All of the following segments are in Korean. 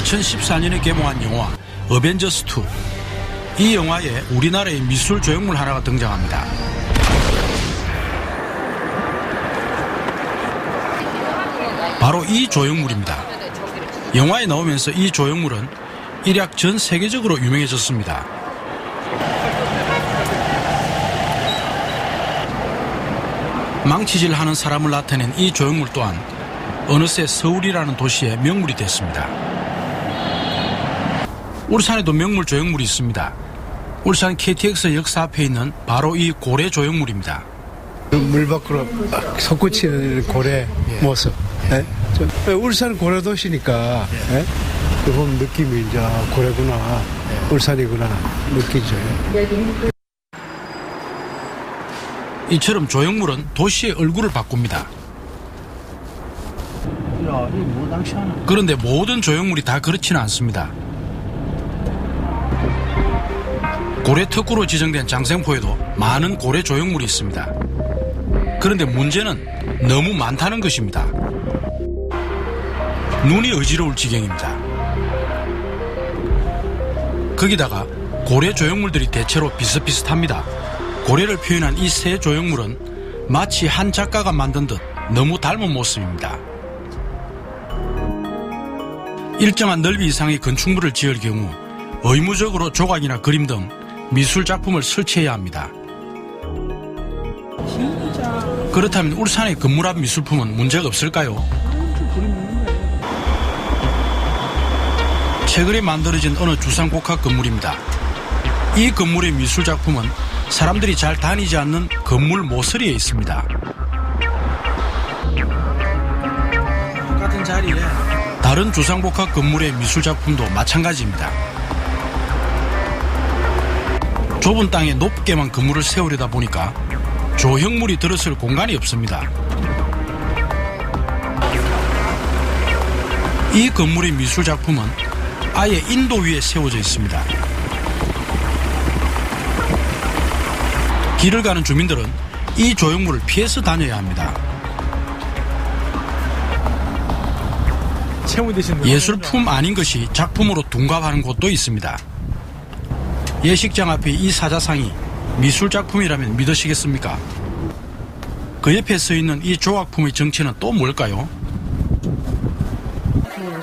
2014년에 개봉한 영화 어벤져스2. 이 영화에 우리나라의 미술 조형물 하나가 등장합니다. 바로 이 조형물입니다. 영화에 나오면서 이 조형물은 일약 전 세계적으로 유명해졌습니다. 망치질하는 사람을 나타낸 이 조형물 또한 어느새 서울이라는 도시의 명물이 됐습니다. 울산에도 명물 조형물이 있습니다. 울산 KTX 역사 앞에 있는 바로 이 고래 조형물입니다. 물 밖으로 솟구치는 고래 모습. 예? 울산 고래 도시니까 그 보면 느낌이 이제 고래구나, 울산이구나 느끼죠. 이처럼 조형물은 도시의 얼굴을 바꿉니다. 그런데 모든 조형물이 다 그렇지는 않습니다. 고래 특구로 지정된 장생포에도 많은 고래 조형물이 있습니다. 그런데 문제는 너무 많다는 것입니다. 눈이 어지러울 지경입니다. 거기다가 고래 조형물들이 대체로 비슷비슷합니다. 고래를 표현한 이 세 조형물은 마치 한 작가가 만든 듯 너무 닮은 모습입니다. 일정한 넓이 이상의 건축물을 지을 경우 의무적으로 조각이나 그림 등 미술 작품을 설치해야 합니다. 그렇다면 울산의 건물 앞 미술품은 문제가 없을까요? 최근에 만들어진 어느 주상복합 건물입니다. 이 건물의 미술 작품은 사람들이 잘 다니지 않는 건물 모서리에 있습니다. 똑같은 자리에 다른 주상복합 건물의 미술 작품도 마찬가지입니다. 좁은 땅에 높게만 건물을 세우려다 보니까 조형물이 들어설 공간이 없습니다. 이 건물의 미술 작품은 아예 인도 위에 세워져 있습니다. 길을 가는 주민들은 이 조형물을 피해서 다녀야 합니다. 예술품 아닌 것이 작품으로 둔갑하는 곳도 있습니다. 예식장 앞에 이 사자상이 미술작품이라면 믿으시겠습니까? 그 옆에 서 있는 이 조각품의 정체는 또 뭘까요?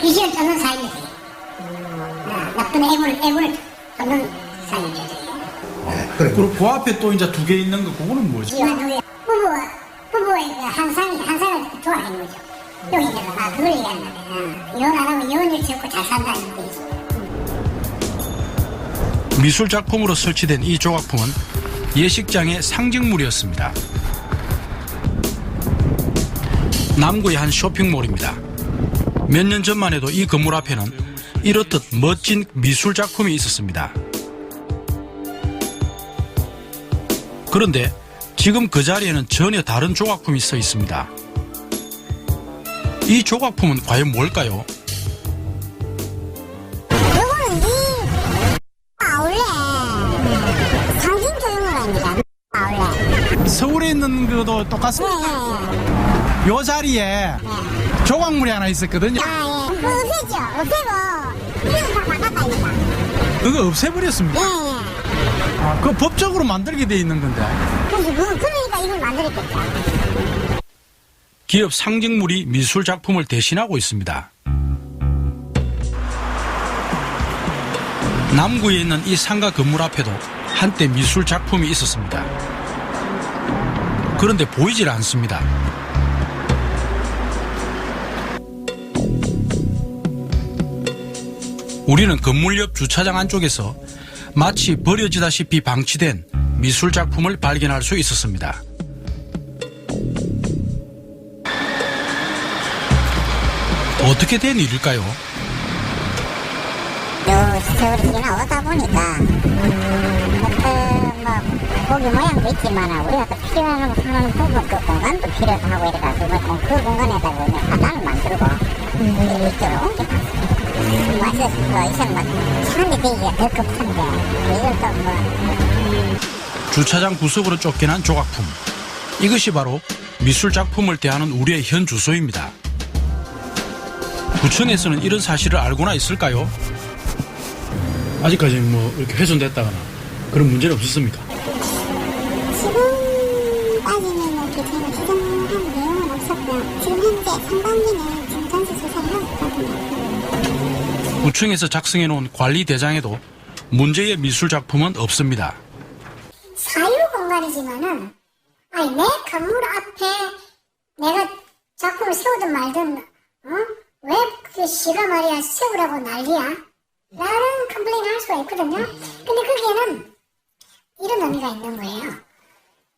귀신을 쫓는 사이입니다. 나쁜 애군을 쫓는 사이입니다. 그리고 그 앞에 또 이제 두 개 있는 거 그거는 뭐죠? 부부의 한상을 좋아하는 거죠. 여기다가 그걸 얘기하는 거예요. 이혼 안 하고 이혼을 짓고 잘 산다는 거죠. 미술 작품으로 설치된 이 조각품은 예식장의 상징물이었습니다. 남구의 한 쇼핑몰입니다. 몇 년 전만 해도 이 건물 앞에는 이렇듯 멋진 미술 작품이 있었습니다. 그런데 지금 그 자리에는 전혀 다른 조각품이 서 있습니다. 이 조각품은 과연 뭘까요? 이거는 아울렛 상징 조형물입니다. 아울렛. 서울에 있는 것도 똑같습니다. 요 자리에 조각물이 하나 있었거든요. 그거 없애죠. 없애고 이름 다 바꿨다니까. 그거 없애버렸습니다. 그거 법적으로 만들게 돼 있는 건데. 그러니까 이걸 만들었겠죠. 기업 상징물이 미술 작품을 대신하고 있습니다. 남구에 있는 이 상가 건물 앞에도 한때 미술 작품이 있었습니다. 그런데 보이질 않습니다. 우리는 건물 옆 주차장 안쪽에서 마치 버려지다시피 방치된 미술 작품을 발견할 수 있었습니다. 어떻게 된 일일까요? 세월이 지나오다 보니까 고기 모양도 있지만 우리가 또 필요하는 부분 그 공간도 필요하고 이래가지고 그 공간에다가 그냥 하단을 만들고 이쪽으로 옮겨놨어요. 맞아서 이상 사람이 되기가 더 급한데 이걸 또 주차장 구석으로 쫓겨난 조각품. 이것이 바로 미술 작품을 대하는 우리의 현 주소입니다. 구청에서는 이런 사실을 알고나 있을까요? 아직까지 뭐 이렇게 훼손됐다거나 그런 문제는 없었습니까? 지금 따지면 이렇게 제가 규정한 내용은 없었고요. 지금 현재 상반기는 지금 전수 조사를 하고 있거든요. 구청에서 작성해 놓은 관리 대장에도 문제의 미술 작품은 없습니다. 자유공간이지만은 아니 내 건물 앞에 내가 작품을 세우든 말든 왜 그 시가 말이야 세우라고 난리야? 라는 컴플레인을 할 수가 있거든요. 근데 거기에는 이런 의미가 있는 거예요.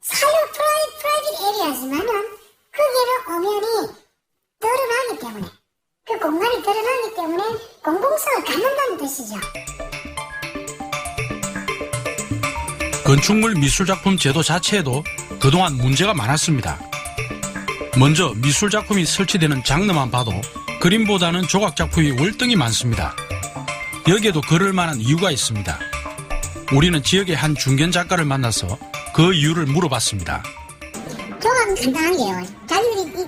사유 프라이빗 에리아지만은 거기에는 엄연히 드러나기 때문에 그 공간이 드러나기 때문에 공공성을 갖는다는 뜻이죠. 건축물 미술작품 제도 자체에도 그동안 문제가 많았습니다. 먼저 미술작품이 설치되는 장르만 봐도 그림보다는 조각작품이 월등히 많습니다. 여기에도 그럴 만한 이유가 있습니다. 우리는 지역의 한 중견 작가를 만나서 그 이유를 물어봤습니다. 조각은 간단한 게요. 자기들이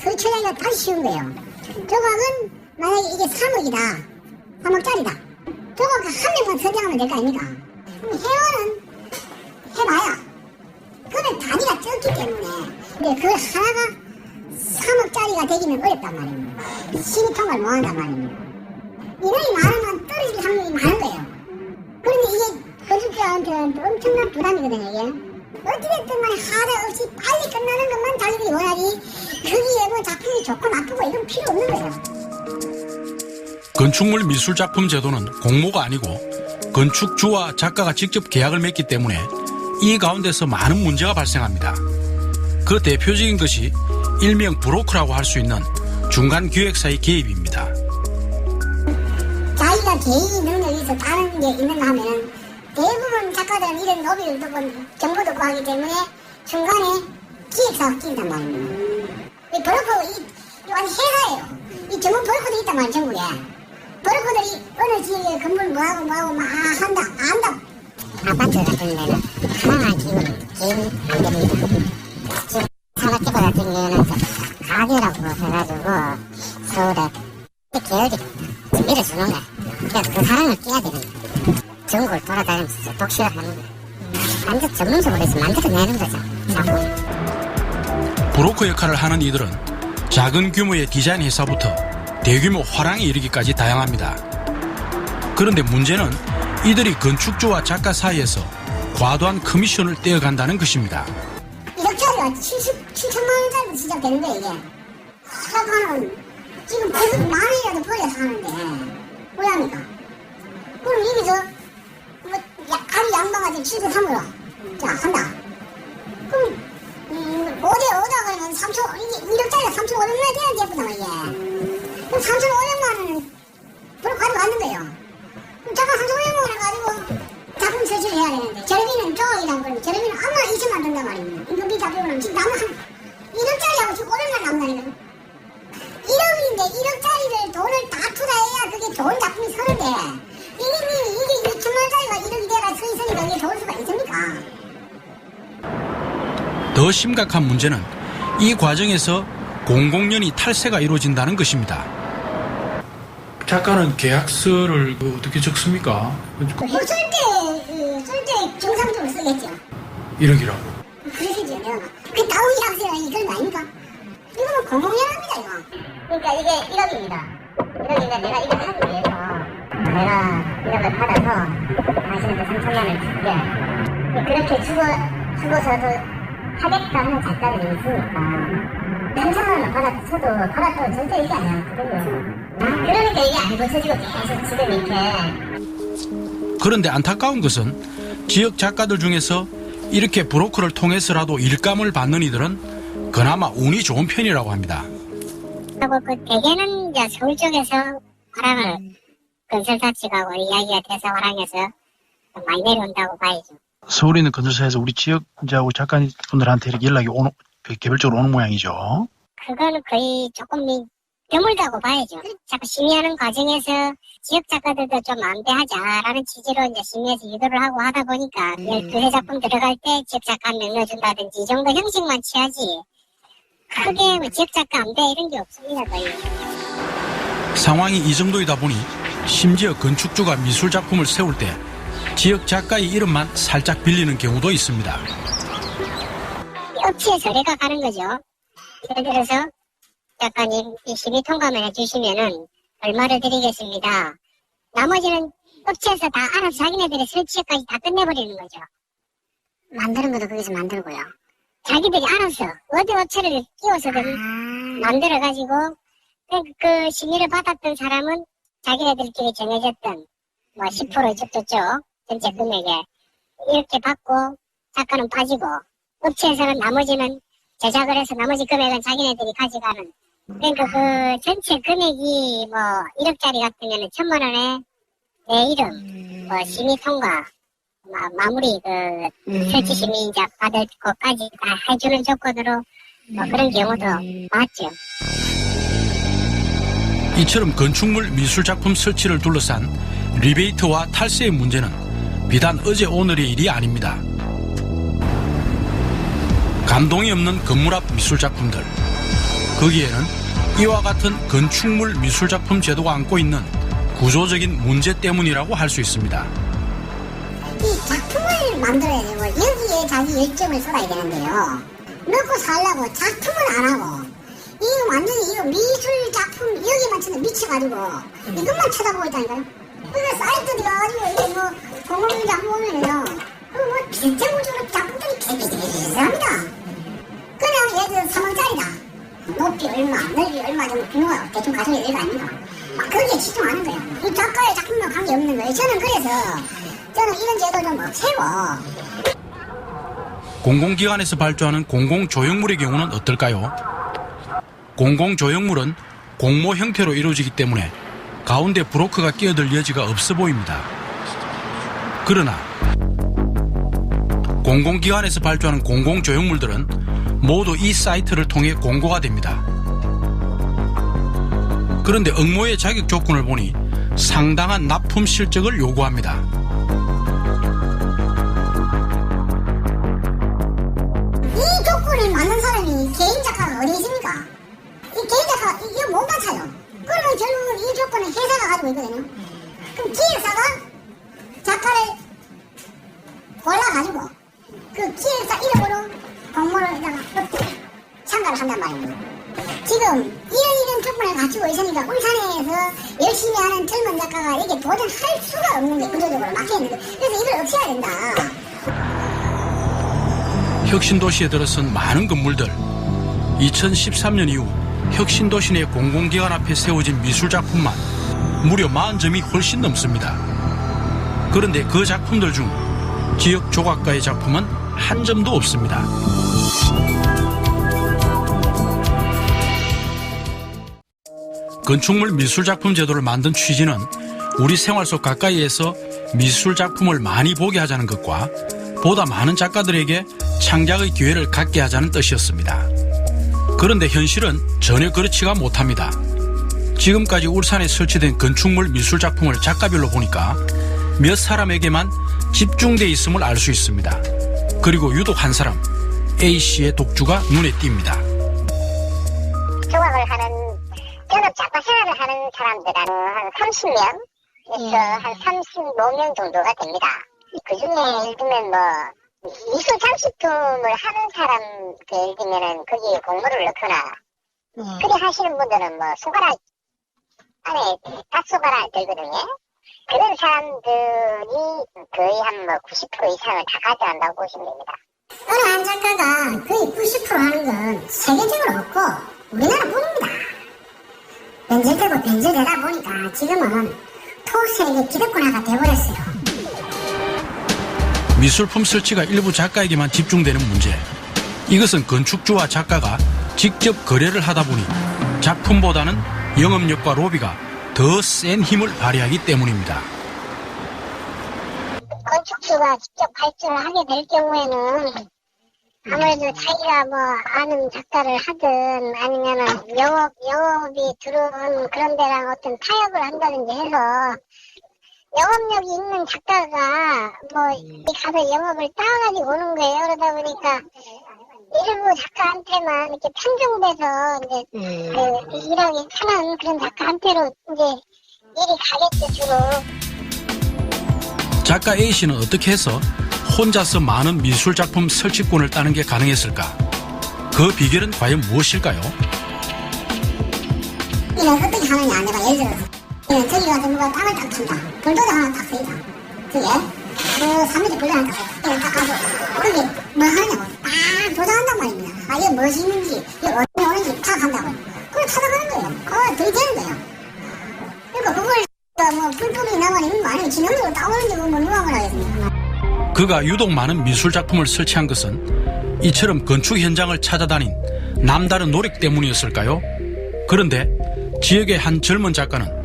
설치하기가 아주 쉬운 거예요. 조각은 만약에 이게 3억이다. 3억짜리다. 조각 한 명만 선정하면 될 거 아닙니까? 회원은 해봐야 그건 단위가 적기 때문에 근데 그 하나가 3억짜리가 되기는 어렵단 말입니다. 심의 통과를 못한단 말입니다. 인원이 많으면 떨어질 확률이 많은 거예요. 그런데 이게 건축가한테는 엄청난 부담이거든요. 이게 어찌됐든 간에 하자 없이 빨리 끝나는 것만 자기들이 원하지 거기에 뭐 작품이 좋고 나쁘고 이건 필요 없는 거예요. 건축물 미술작품 제도는 공모가 아니고 건축주와 작가가 직접 계약을 맺기 때문에 이 가운데서 많은 문제가 발생합니다. 그 대표적인 것이 일명 브로커라고 할 수 있는 중간 기획사의 개입입니다. 자기가 개인이 능력이 있어 다른 게 있는가 하면은 대부분 작가들은 이런 노비를 두고 정보도 구하기 때문에 중간에 기획사가 끼인단 말입니다. 이 브로커, 이 완전 회사예요. 이 전문 브로커들이 있단 말이에요, 전국에. 브로커들이 어느 지역에 건물 뭐하고 막 한다, 안다. 아파트 같은 데는 하나만 개인 안 됩니다. 지금 산악지구 같은 경우는 가게라고 해가지고 서울에 계열이 밀어주는 거야. 그래서 그 사람을 끼야 되는 거야. 전국을 돌아다니면서 독식을 하는 거야. 완전 전문적으로 해서 만들어내는 거죠. 작품. 브로커 역할을 하는 이들은 작은 규모의 디자인 회사부터 대규모 화랑에 이르기까지 다양합니다. 그런데 문제는 이들이 건축주와 작가 사이에서 과도한 커미션을 떼어간다는 것입니다. 1억짜리가 7천만 원짜리도 시작되는 거야, 이게. 하나는 지금 100만 원이라도 벌여서 하는데 왜 합니까? 그럼 여기서 뭐 아주 양반같이 703으로 자 한다. 그럼 5대5다 그러면 1억짜리가 3,500만 돼야 예쁘단 말이야. 그럼 3,500만 원은 바로 가져가는 거예요. 그럼 잠깐 3,500만 원 해가지고 작품 설치를 해야 되는데 저렴이는 조각이라고 그러면 저렴이는 아무나 2천만 든단 말입니다. 인건비 다 빼고는 지금 남은 한 1억짜리하고 지금 500만 남는다니까. 1억인데 1억짜리를 돈을 다 투자해야 그게 좋은 작품이 서는데 이게 2천만원짜리가 1억이 돼가 서 있으니까 이게 좋을 수가 있습니까? 더 심각한 문제는 이 과정에서 공공연히 탈세가 이루어진다는 것입니다. 작가는 계약서를 어떻게 적습니까? 쓸 때 정상적으로 쓰겠죠. 1억이라고. 그러시죠. 내가 그 다운 계약서라니 그런 거 아닙니까? 이거는 공공연합니다 이거. 그러니까 이게 1억입니다. 1억인데 내가 이걸 하기 위해서 내가 1억을 받아서 당신한테 3천만 원을 줄게. 그렇게 주고서도 하겠다는 작가들이 있으니까 3천만 원을 받아도 절대 이게 아니었거든요. 그러니까 이게 안 고쳐지고 계속 지금 이렇게. 그런데 안타까운 것은 지역 작가들 중에서 이렇게 브로커를 통해서라도 일감을 받는 이들은 그나마 운이 좋은 편이라고 합니다. 하고 그 대개는 이제 서울 쪽에서 화랑을 건설사측하고 이야기가 돼서 화랑에서 많이 내려온다고 봐야죠. 서울에 있는 건설사에서 우리 지역하고 작가분들한테 이렇게 연락이 개별적으로 오는 모양이죠. 그거는 거의 조금 드물다고 봐야죠. 자꾸 심의하는 과정에서 지역 작가들도 좀 안배하자라는 취지로 이제 심의해서 유도를 하고 하다 보니까 12회 작품 들어갈 때 지역 작가 한 명 넣어준다든지 이 정도 형식만 취하지 크게 뭐 지역 작가 안배 이런 게 없습니다 거의. 상황이 이 정도이다 보니 심지어 건축주가 미술작품을 세울 때 지역 작가의 이름만 살짝 빌리는 경우도 있습니다. 업체에 서류가 가는 거죠. 예를 들어서 작가님 이 심의 통과만 해주시면은 얼마를 드리겠습니다. 나머지는 업체에서 다 알아서 자기네들의 설치까지 다 끝내버리는 거죠. 만드는 것도 거기서 만들고요. 자기들이 알아서 어디 업체를 끼워서든 만들어가지고 그 심의를 받았던 사람은 자기네들끼리 정해졌던 뭐 10% 이쪽저쪽 전체 금액에 이렇게 받고 작가는 빠지고 업체에서는 나머지는 제작을 해서 나머지 금액은 자기네들이 가져가는. 그러니까 그 전체 금액이 뭐 1억짜리 같으면 1,000만 원에 내 이름, 뭐 심의 통과, 마무리 그 설치 심의자 받을 것까지 다 해주는 조건으로 뭐 그런 경우도 많죠. 이처럼 건축물 미술작품 설치를 둘러싼 리베이트와 탈세의 문제는 비단 어제 오늘의 일이 아닙니다. 감동이 없는 건물 앞 미술작품들, 거기에는 이와 같은 건축물 미술작품 제도가 안고 있는 구조적인 문제 때문이라고 할 수 있습니다. 이 작품을 만들어야 되고 여기에 자기 열정을 쏟아야 되는데요. 먹고 살려고 작품을 안 하고 이거 완전히 이거 미술 작품 여기만 쳐서 미쳐가지고 이것만 쳐다보고 있다니까요. 그러니까 사이트들이 가가지고 이게 뭐 공공 작품 보면은요, 뭐 비슷해보적으로 작품들이 비슷합니다. 그냥 예를 들어 3억짜리다. 높이 얼마, 넓이 얼마 정도 규모가 대충 가정이 될 거 아닙니까? 막 거기에 집중하는 거예요. 이 작가의 작품과 관계없는 거예요. 저는 그래서 이런 제도 좀 없애고. 공공기관에서 발주하는 공공조형물의 경우는 어떨까요? 공공조형물은 공모 형태로 이루어지기 때문에 가운데 브로커가 끼어들 여지가 없어 보입니다. 그러나 공공기관에서 발주하는 공공조형물들은 모두 이 사이트를 통해 공고가 됩니다. 그런데 응모의 자격 조건을 보니 상당한 납품 실적을 요구합니다. 이 조건에 맞는 사람이 개인 작가가 어디 있습니까? 이 개인 작가가 이거 못 맞춰요. 그러면 결국은 이 조건을 회사가 가지고 있거든요. 그럼 기획사가 작가를 골라가지고 그 기획사 이름으로 공모를 참가를 한단 말입니다. 지금 이런 조건을 갖추고 있으니까 울산에서 열심히 하는 젊은 작가가 이게 도전할 수가 없는 게 구조적으로 막혀있는 거예요. 그래서 이걸 없애야 된다. 혁신도시에 들어선 많은 건물들, 2013년 이후 혁신도시 내 공공기관 앞에 세워진 미술작품만 무려 40점이 훨씬 넘습니다. 그런데 그 작품들 중 지역 조각가의 작품은 한 점도 없습니다. 건축물 미술작품 제도를 만든 취지는 우리 생활 속 가까이에서 미술작품을 많이 보게 하자는 것과 보다 많은 작가들에게 창작의 기회를 갖게 하자는 뜻이었습니다. 그런데 현실은 전혀 그렇지가 못합니다. 지금까지 울산에 설치된 건축물 미술작품을 작가별로 보니까 몇 사람에게만 집중돼 있음을 알 수 있습니다. 그리고 유독 한 사람, A씨의 독주가 눈에 띕니다. 조각을 하는 전업 작가 생활을 하는 사람들은 한 30명에서 한 35명 정도가 됩니다. 그 중에 예를 들면 뭐 미술 장식품을 하는 사람 예를 들면은 거기에 공모를 넣거나 그리 하시는 분들은 뭐 손가락 안에 딱 손가락 들거든요. 그런 사람들이 거의 한 뭐 90% 이상을 다 가져간다고 보시면 됩니다. 어느 한 작가가 거의 90% 하는 건 세계적으로 없고 우리나라뿐입니다. 변절되고 변절되다 보니까 지금은 토세계 기득권화가 돼버렸어요. 미술품 설치가 일부 작가에게만 집중되는 문제. 이것은 건축주와 작가가 직접 거래를 하다 보니 작품보다는 영업력과 로비가 더 센 힘을 발휘하기 때문입니다. 건축주가 직접 발주를 하게 될 경우에는 아무래도 자기가 뭐 아는 작가를 하든 아니면은 영업이 들어온 그런 데랑 어떤 타협을 한다든지 해서 영업력이 있는 작가가 뭐 가서 영업을 따가지고 오는 거예요. 그러다 보니까 일부 작가한테만 이렇게 편중돼서 이제 그 일하기 편한 그런 작가한테로 이제 일이 가겠죠 주로. 작가 A씨는 어떻게 해서 혼자서 많은 미술작품 설치권을 따는 게 가능했을까? 그 비결은 과연 무엇일까요? 이거 어떻게 하느냐 내가 예를 들어서 저기 가서 누가 땅을 딱 친다. 돌도장 하나 딱 쓰이다. 저게 3m 불리 하나 딱 가서 거기 뭐 하느냐고 딱 도장한단 말입니다. 아 이게 무엇이 있는지 이게 어디 오는지 딱 한다고. 그걸 찾아가는 거예요. 그걸 들이대는 거예요. 그러니까 그걸 뭐 불법이 나만 있는 거 아니면 지능으로 따오는지 뭐 누가 뭐라 하겠습니까. 그가 유독 많은 미술작품을 설치한 것은 이처럼 건축 현장을 찾아다닌 남다른 노력 때문이었을까요? 그런데 지역의 한 젊은 작가는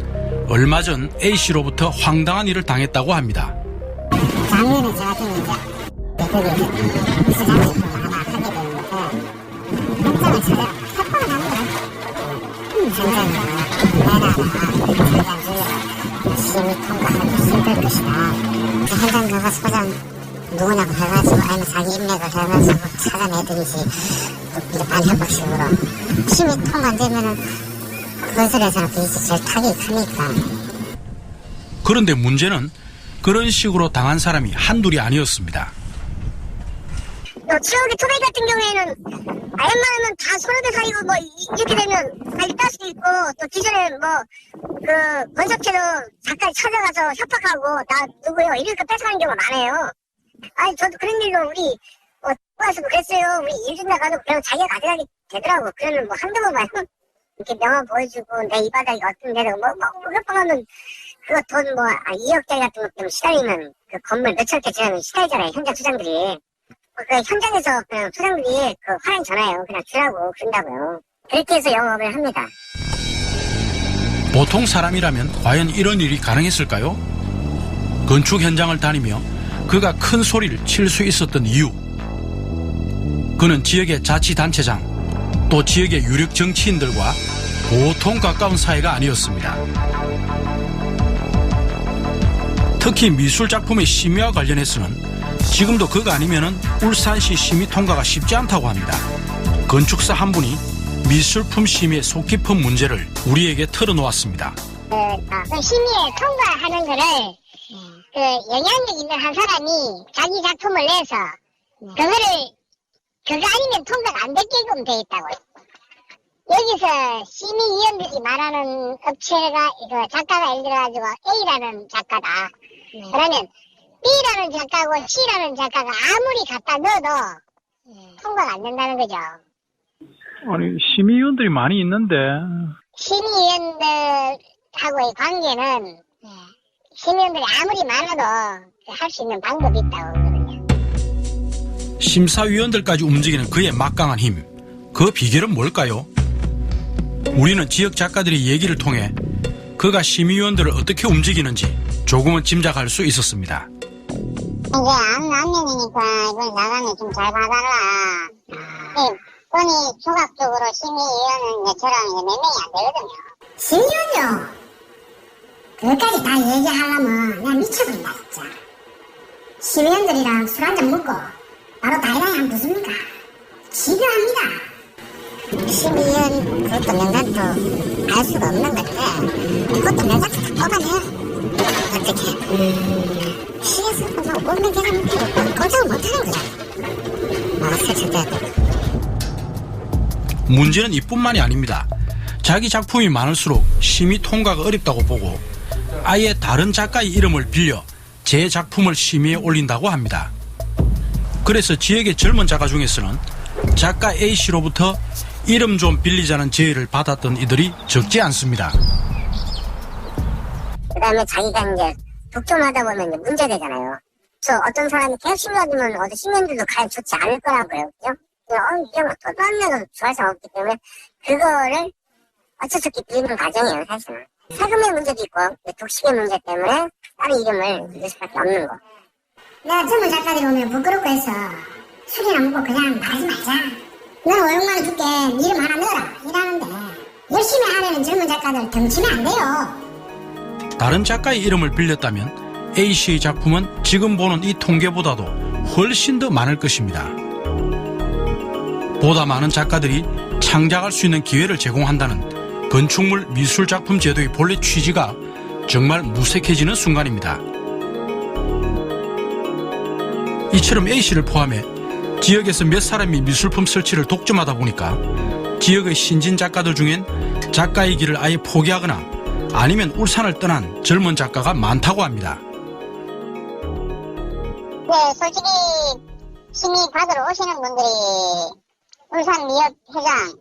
얼마 전 A씨로부터 황당한 일을 당했다고 합니다. 작년에 저 같은 이제 거기 미술작품을 하나 하게 되는데 현장을 찾아라 협박을 하는 거야. 현장을 내놔라. 현장 주려고 심의 통과하기 힘들 것이다. 현장 가가 소장 누구냐고 해가지고 아니면 자기 인맥을 해가지고 찾아내든지 이제 반협박식으로 심의 통과 안 되면은 건설에서는 그게 제일 타격이 크니까. 그런데 문제는 그런 식으로 당한 사람이 한둘이 아니었습니다. 지역의 토백 같은 경우에는 웬만하면 다 손해배 사이고 뭐 이렇게 되면 다 일딸 수도 있고 또 기존에 뭐 그 건설체도 작가를 찾아가서 협박하고 나 누구요 이렇게 뺏어가는 경우가 많아요. 아니 저도 그런 일로 우리 와서 그랬어요. 우리 일 준다 가도 그냥 자기가 가져가게 되더라고. 그러면 뭐 한두 번 말고 이렇게 명함 보여주고 내 이 바닥이 어떤 데로 뭐 협박하면 그거 돈 뭐 2억짜리 같은 것 때문에 시달리면 그 건물 몇천 개 지나면 시달리잖아요. 현장 소장들이. 그 현장에서 그냥 소장들이 그 화랑 전화해요. 그냥 주라고 그런다고요. 그렇게 해서 영업을 합니다. 보통 사람이라면 과연 이런 일이 가능했을까요? 건축 현장을 다니며 그가 큰 소리를 칠 수 있었던 이유. 그는 지역의 자치단체장 또 지역의 유력 정치인들과 보통 가까운 사이가 아니었습니다. 특히 미술작품의 심의와 관련해서는 지금도 그가 아니면은 울산시 심의 통과가 쉽지 않다고 합니다. 건축사 한 분이 미술품 심의의 속 깊은 문제를 우리에게 털어놓았습니다. 그 심의에 통과하는 거를 그 영향력 있는 한 사람이 자기 작품을 내서 그거를 그거 아니면 통과가 안 되게끔 돼 있다고. 여기서 심의위원들이 말하는 업체가 그 작가가 예를 들어가지고 A라는 작가다. 그러면 B라는 작가고 C라는 작가가 아무리 갖다 넣어도 통과가 안 된다는 거죠. 아니, 심의위원들이 많이 있는데. 심의위원들하고의 관계는 심의위원들이 아무리 많아도 할 수 있는 방법이 있다고 그러거든요. 심사위원들까지 움직이는 그의 막강한 힘. 그 비결은 뭘까요? 우리는 지역 작가들의 얘기를 통해 그가 심의위원들을 어떻게 움직이는지 조금은 짐작할 수 있었습니다. 이제 안면이니까 이번 나가면 좀 잘 봐달라. 본이 조각적으로 심의위원은 저랑 이제 몇 명이 안 되거든요. 심의위원요? 그것까지 다 얘기하려면 난 미쳐버린다 진짜. 심의위원들이랑 술 한잔 먹고 바로 다이다이 하면 무습니까? 지겨합니다. 심의위원 그것도 명단도 알 수가 없는 건데 그것도 명단도 다 뽑아내요. 어떻게 시에서 보면 꼴면 계산 못하고 걱정을 못하는 거야. 설득돼야 문제는 이뿐만이 아닙니다. 자기 작품이 많을수록 심의 통과가 어렵다고 보고 아예 다른 작가의 이름을 빌려 제 작품을 심의에 올린다고 합니다. 그래서 지역의 젊은 작가 중에서는 작가 A씨로부터 이름 좀 빌리자는 제의를 받았던 이들이 적지 않습니다. 그 다음에 자기가 이제 독점하다 보면 이제 문제되잖아요. 저 어떤 사람이 계속 심의하면 어디 시민들도 가야 좋지 않을 거라고요. 그죠? 이런 거 또 한 명은 좋아할 수 없기 때문에 그거를 어쩔 수 없게 빌리는 과정이에요, 사실은. 세금의 문제도 있고 독식의 문제 때문에 다른 이름을 빌릴 수밖에 없는 거. 내가 젊은 작가들이 오면 부끄럽고 해서 술이나 먹고 그냥 말하지 말자. 너는 500만원 줄게, 네 이름 하나 넣어라 이러는데 열심히 하려는 젊은 작가들 덩치면 안 돼요. 다른 작가의 이름을 빌렸다면 A씨의 작품은 지금 보는 이 통계보다도 훨씬 더 많을 것입니다. 보다 많은 작가들이 창작할 수 있는 기회를 제공한다는 건축물 미술작품 제도의 본래 취지가 정말 무색해지는 순간입니다. 이처럼 A씨를 포함해 지역에서 몇 사람이 미술품 설치를 독점하다 보니까 지역의 신진 작가들 중엔 작가의 길을 아예 포기하거나 아니면 울산을 떠난 젊은 작가가 많다고 합니다. 네, 솔직히 심의 받으러 오시는 분들이 울산 미협 회장,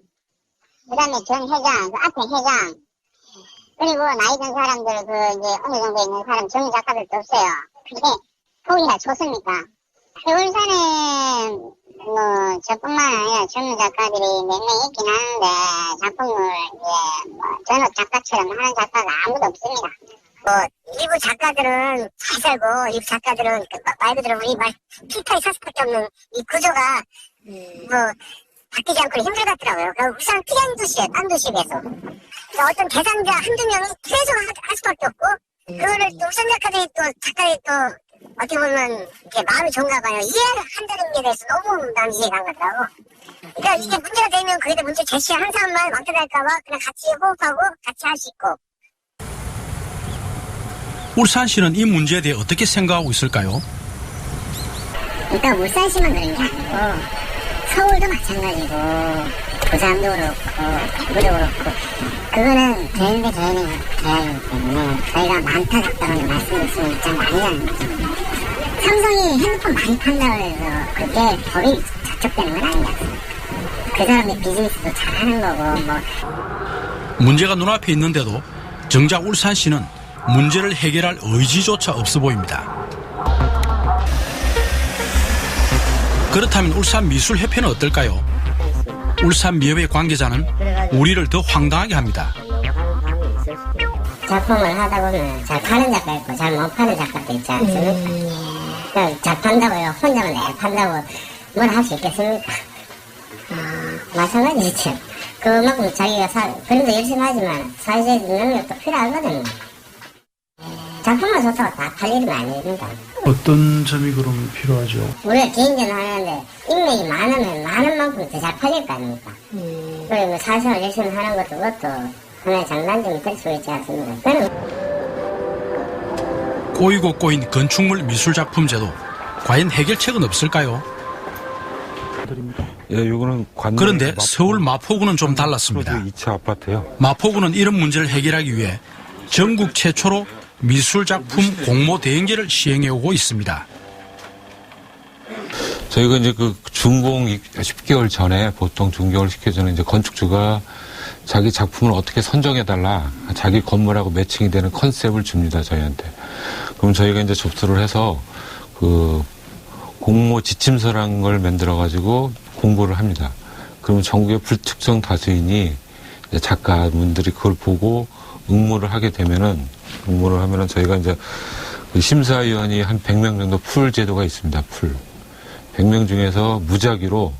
그 다음에 전 회장, 그 앞에 회장, 그리고 나이 든 사람들, 이제 어느 정도 있는 사람, 젊은 작가들도 없어요. 그게 보기가 좋습니까? 울산에 저뿐만 아니라 젊은 작가들이 몇 명 있긴 하는데 작품을 전업 작가처럼 하는 작가가 아무도 없습니다. 일부 작가들은 잘 살고 일부 작가들은 말 그대로 우리 말 필터에 살 수밖에 없는 이 구조가 바뀌지 않고 힘들겠더라고요. 울산 특이한 도시예요. 딴 도시에 비해서. 어떤 대상자 한두 명이 계속 할 수밖에 없고 그거를 또 울산 작가들이 또 작가들이 또 어떻게 보면 이렇게 마음이 좋은가 봐요. 이해한다는 게 대해서 너무 난 이해가 안 가더라고. 그러니까 이게 문제가 되면 거기다 문제 제시한 사람만 망설일까봐 그냥 같이 호흡하고 같이 할 수 있고. 울산시는 이 문제에 대해 어떻게 생각하고 있을까요? 그러니까 울산시만 그런 게 아니고 서울도 마찬가지고 부산도 그렇고 대구도 그렇고 그거는 개인대 개인의 대화이기 때문에 저희가 많다 작다고 말씀드릴 수 있는 입장이 아니라는 거죠. 삼성이 핸드폰 많이 판다고 해서 그게 법이 저촉되는 건 아니지 않습니까? 그 사람의 비즈니스도 잘하는 거고 문제가 눈앞에 있는데도 정작 울산시는 문제를 해결할 의지조차 없어 보입니다. 그렇다면 울산미술협회는 어떨까요? 울산미협의 관계자는 우리를 더 황당하게 합니다. 작품을 하다 보면 잘 파는 작가 있고 잘 못 파는 작가도 있지 않습니까? 잘 판다고요. 혼자만 내 판다고 뭘 할 수 있겠습니까? 마찬가지죠. 그만큼 자기가 그래도 열심히 하지만 사회적 능력도 필요하거든요. 작품만 좋다고 다 팔 일은 아닙니다. 어떤 점이 그럼 필요하죠? 우리가 개인전을 하는데 인맥이 많으면 많은 만큼 더 잘 팔릴 거 아닙니까? 그리고 사회생활 열심히 하는 것도 그것도 하나의 장단점이 될 수 있지 않습니까? 그는 꼬이고 꼬인 건축물 미술작품 제도 과연 해결책은 없을까요? 예, 요거는 그런데 서울 마포구는 좀 달랐습니다. 2차 아파트요. 마포구는 이런 문제를 해결하기 위해 전국 최초로 미술작품 공모 대행제를 시행해오고 있습니다. 저희가 이제 그 준공 10개월 전에 보통 준공을 시켜주는 이제 건축주가 자기 작품을 어떻게 선정해달라. 자기 건물하고 매칭이 되는 컨셉을 줍니다, 저희한테. 그럼 저희가 이제 접수를 해서 그 공모 지침서라는 걸 만들어가지고 공고를 합니다. 그러면 전국의 불특정 다수인이 작가분들이 그걸 보고 응모를 하게 되면은, 응모를 하면은 저희가 이제 그 심사위원이 한 100명 정도 풀 제도가 있습니다, 풀. 100명 중에서 무작위로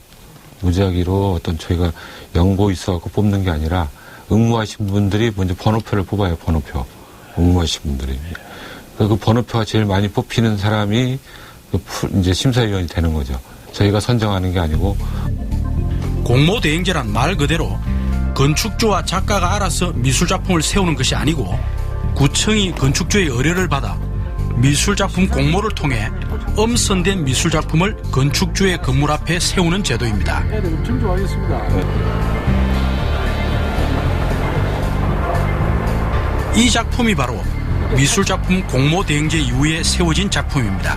어떤 저희가 연고 있어갖고 뽑는 게 아니라 응모하신 분들이 먼저 번호표를 뽑아요, 번호표. 응모하신 분들이. 그 번호표가 제일 많이 뽑히는 사람이 이제 심사위원이 되는 거죠. 저희가 선정하는 게 아니고. 공모 대행제란 말 그대로 건축주와 작가가 알아서 미술작품을 세우는 것이 아니고 구청이 건축주의 의뢰를 받아 미술작품 공모를 통해 엄선된 미술작품을 건축주의 건물 앞에 세우는 제도입니다. 엄청 좋아하겠습니다. 이 작품이 바로 미술작품 공모 대행제 이후에 세워진 작품입니다.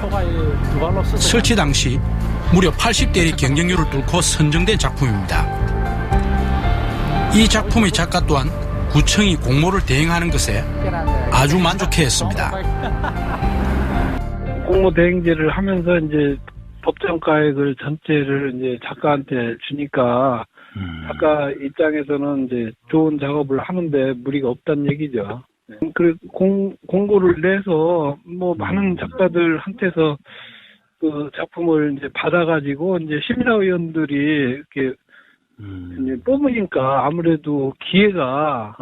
설치 당시 무려 80대의 경쟁률을 뚫고 선정된 작품입니다. 이 작품의 작가 또한 구청이 공모를 대행하는 것에 아주 만족해했습니다. 공모 대행제를 하면서 이제 법정가액을 전체를 이제 작가한테 주니까 작가 입장에서는 이제 좋은 작업을 하는데 무리가 없다는 얘기죠. 그 공고를 내서 뭐 많은 작가들한테서 그 작품을 이제 받아가지고 이제 심사위원들이 이렇게 이제 뽑으니까 아무래도 기회가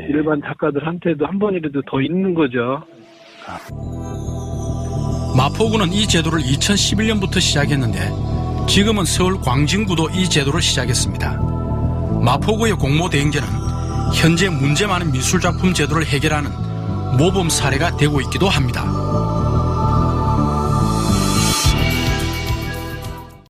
일반 작가들한테도 한 번이라도 더 있는 거죠. 마포구는 이 제도를 2011년부터 시작했는데 지금은 서울 광진구도 이 제도를 시작했습니다. 마포구의 공모대행제는 현재 문제 많은 미술작품 제도를 해결하는 모범 사례가 되고 있기도 합니다.